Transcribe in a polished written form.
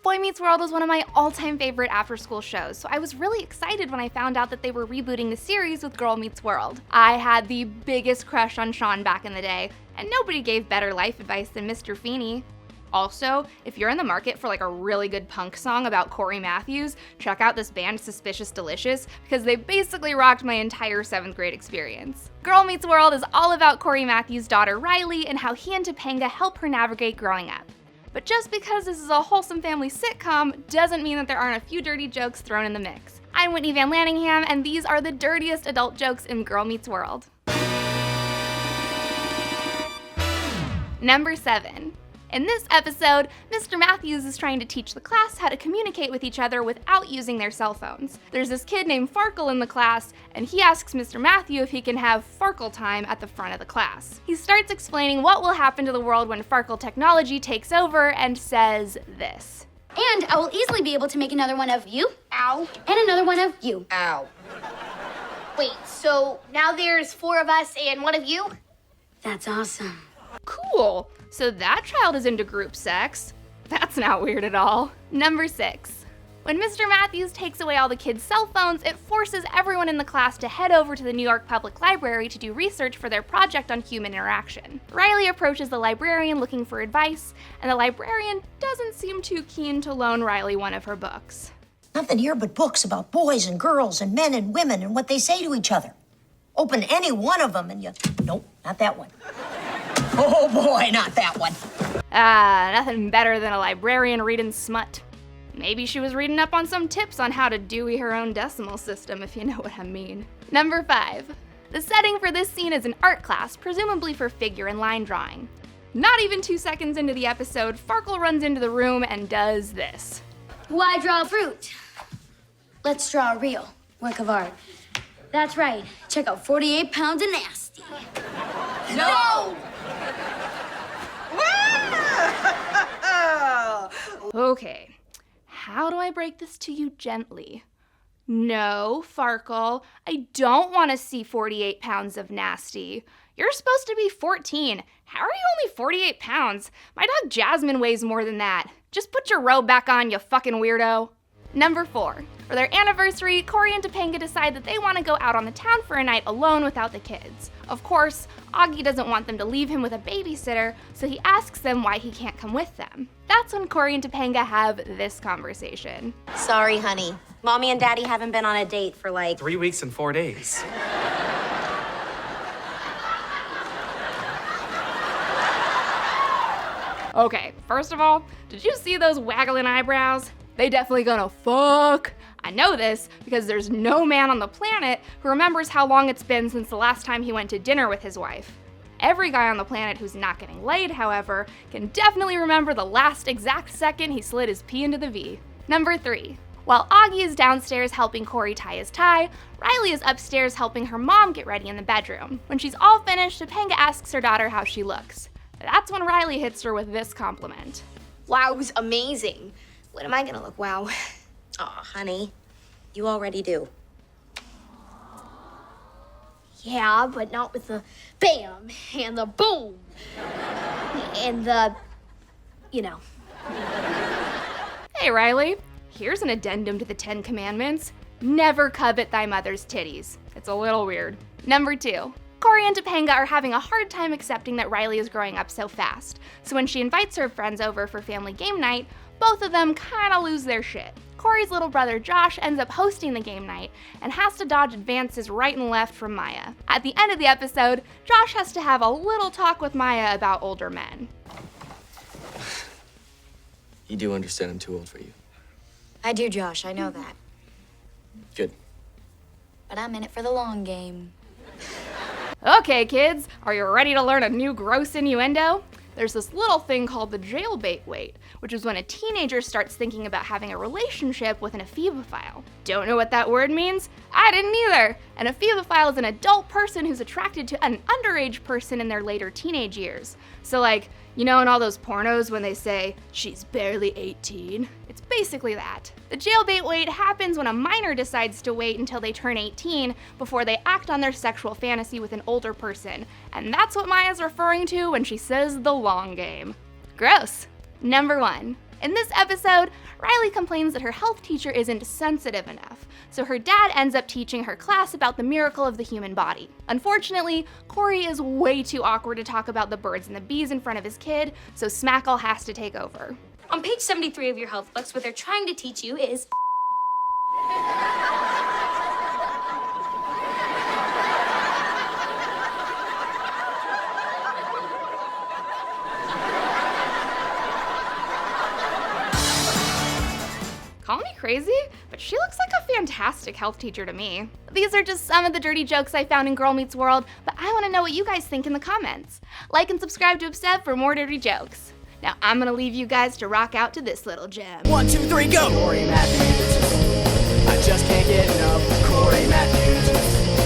Boy Meets World was one of my all-time favorite after-school shows, so I was really excited when I found out that they were rebooting the series with Girl Meets World. I had the biggest crush on Sean back in the day, and nobody gave better life advice than Mr. Feeney. Also, if you're in the market for like a really good punk song about Corey Matthews, check out this band Suspicious Delicious, because they basically rocked my entire 7th grade experience. Girl Meets World is all about Corey Matthews' daughter Riley and how he and Topanga help her navigate growing up. But just because this is a wholesome family sitcom doesn't mean that there aren't a few dirty jokes thrown in the mix. I'm Whitney Van Lanningham, and these are the dirtiest adult jokes in Girl Meets World. Number 7. In this episode, Mr. Matthews is trying to teach the class how to communicate with each other without using their cell phones. There's this kid named Farkle in the class, and he asks Mr. Matthew if he can have Farkle time at the front of the class. He starts explaining what will happen to the world when Farkle technology takes over and says this. And I will easily be able to make another one of you. Ow. And another one of you. Ow. Wait, so now there's 4 of us and 1 of you? That's awesome. Cool. So that child is into group sex. That's not weird at all. Number 6. When Mr. Matthews takes away all the kids' cell phones, it forces everyone in the class to head over to the New York Public Library to do research for their project on human interaction. Riley approaches the librarian looking for advice, and the librarian doesn't seem too keen to loan Riley one of her books. Nothing here but books about boys and girls and men and women and what they say to each other. Open any one of them and you... Nope, not that one. Oh boy, not that one. Nothing better than a librarian reading smut. Maybe she was reading up on some tips on how to Dewey her own decimal system, if you know what I mean. Number 5. The setting for this scene is an art class, presumably for figure and line drawing. Not even 2 seconds into the episode, Farkle runs into the room and does this. Why draw fruit? Let's draw a real work of art. That's right. Check out 48 pounds of nasty. No! Okay, how do I break this to you gently? No, Farkle, I don't want to see 48 pounds of nasty. You're supposed to be 14. How are you only 48 pounds? My dog Jasmine weighs more than that. Just put your robe back on, you fucking weirdo. Number 4. For their anniversary, Corey and Topanga decide that they want to go out on the town for a night alone without the kids. Of course, Augie doesn't want them to leave him with a babysitter, so he asks them why he can't come with them. That's when Corey and Topanga have this conversation. Sorry, honey. Mommy and Daddy haven't been on a date for like... 3 weeks and 4 days. Okay, first of all, did you see those waggling eyebrows? They definitely gonna fuck. I know this because there's no man on the planet who remembers how long it's been since the last time he went to dinner with his wife. Every guy on the planet who's not getting laid, however, can definitely remember the last exact second he slid his pee into the V. Number 3. While Augie is downstairs helping Corey tie his tie, Riley is upstairs helping her mom get ready in the bedroom. When she's all finished, Topanga asks her daughter how she looks. That's when Riley hits her with this compliment. Wow, it was amazing. When am I gonna look wow? Aw, honey. You already do. Yeah, but not with the bam and the boom. And the, you know. Hey Riley, here's an addendum to the 10 Commandments. Never covet thy mother's titties. It's a little weird. Number 2. Corey and Topanga are having a hard time accepting that Riley is growing up so fast. So when she invites her friends over for family game night, both of them kinda lose their shit. Corey's little brother Josh ends up hosting the game night and has to dodge advances right and left from Maya. At the end of the episode, Josh has to have a little talk with Maya about older men. You do understand I'm too old for you. I do, Josh. I know that. Good. But I'm in it for the long game. Okay, kids, are you ready to learn a new gross innuendo? There's this little thing called the jailbait weight, which is when a teenager starts thinking about having a relationship with an ephebophile. Don't know what that word means? I didn't either! An ephebophile is an adult person who's attracted to an underage person in their later teenage years. So like, you know in all those pornos when they say, she's barely 18? It's basically that. The jailbait wait happens when a minor decides to wait until they turn 18 before they act on their sexual fantasy with an older person. And that's what Maya's referring to when she says the long game. Gross. Number 1. In this episode, Riley complains that her health teacher isn't sensitive enough, so her dad ends up teaching her class about the miracle of the human body. Unfortunately, Corey is way too awkward to talk about the birds and the bees in front of his kid, so Smackle has to take over. On page 73 of your health books, what they're trying to teach you is Call me crazy, but she looks like a fantastic health teacher to me. These are just some of the dirty jokes I found in Girl Meets World, but I want to know what you guys think in the comments. Like and subscribe to Obsessed for more dirty jokes. Now I'm gonna leave you guys to rock out to this little gem. 1, 2, 3, go! Corey Matthews. I just can't get enough. Corey Matthews.